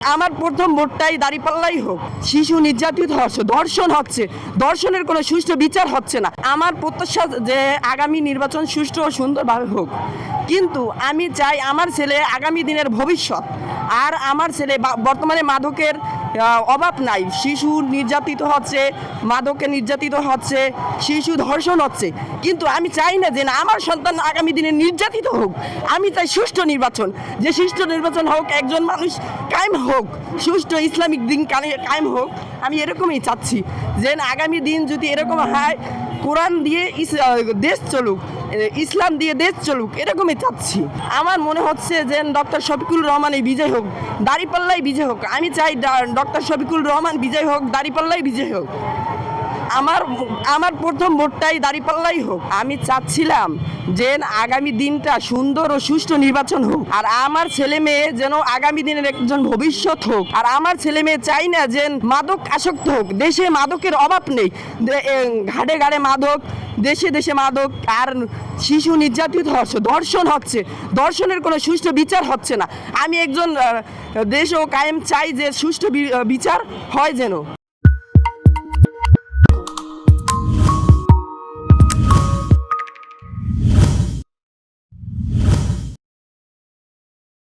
আমার প্রথম ভোটটাই দাঁড়িপাল্লাই হোক। শিশু নির্যাতিত হচ্ছে, ধর্ষণ হচ্ছে, ধর্ষণের কোনো সুষ্ঠু বিচার হচ্ছে না। আমার প্রত্যাশা যে আগামী নির্বাচন সুষ্ঠু ও সুন্দরভাবে হোক, কিন্তু আমি চাই আমার ছেলে আগামী দিনের ভবিষ্যৎ। আর আমার ছেলে বর্তমানে মাদকের অভাব নাই, শিশু নির্যাতিত হচ্ছে, মাদকে নির্যাতিত হচ্ছে, শিশু ধর্ষণ হচ্ছে, কিন্তু আমি চাই না যে না আমার সন্তান আগামী দিনে নির্যাতিত হোক। আমি চাই সুষ্ঠু নির্বাচন, যে সুষ্ঠু নির্বাচন হোক, একজন মানুষ কায়েম হোক, সুষ্ঠু ইসলামিক দিন কায়েম হোক। আমি এরকমই চাচ্ছি যে আগামী দিন যদি এরকম হয়, কোরআন দিয়ে দেশ চলুক, ইসলাম দিয়ে দেশ চলুক, এরকমই চাচ্ছি। আমার মনে হচ্ছে যে ডক্টর শফিকুর রহমানই বিজয় হোক, দাঁড়িপাল্লাই বিজয় হোক। আমি চাই ডক্টর শফিকুর রহমান বিজয় হোক, দাঁড়িপাল্লাই বিজয় হোক। আমার প্রথম ভোটটাই দাঁড়িপাল্লাই হোক। আমি চাচ্ছিলাম যে আগামী দিনটা সুন্দর ও সুষ্ঠু নির্বাচন হোক, আর আমার ছেলে মেয়ে যেন আগামী দিনের একজন ভবিষ্যৎ হোক। আর আমার ছেলে মেয়ে চাই না যে মাদক আসক্ত হোক। দেশে মাদকের অভাব নেই, ঘাটে ঘাটে মাদক, দেশে দেশে মাদক, আর শিশু নির্যাতিত হচ্ছে, ধর্ষণ হচ্ছে, ধর্ষণের কোনো সুষ্ঠু বিচার হচ্ছে না। আমি একজন দেশ ও কায়েম চাই যে সুষ্ঠু বিচার হয় যেন।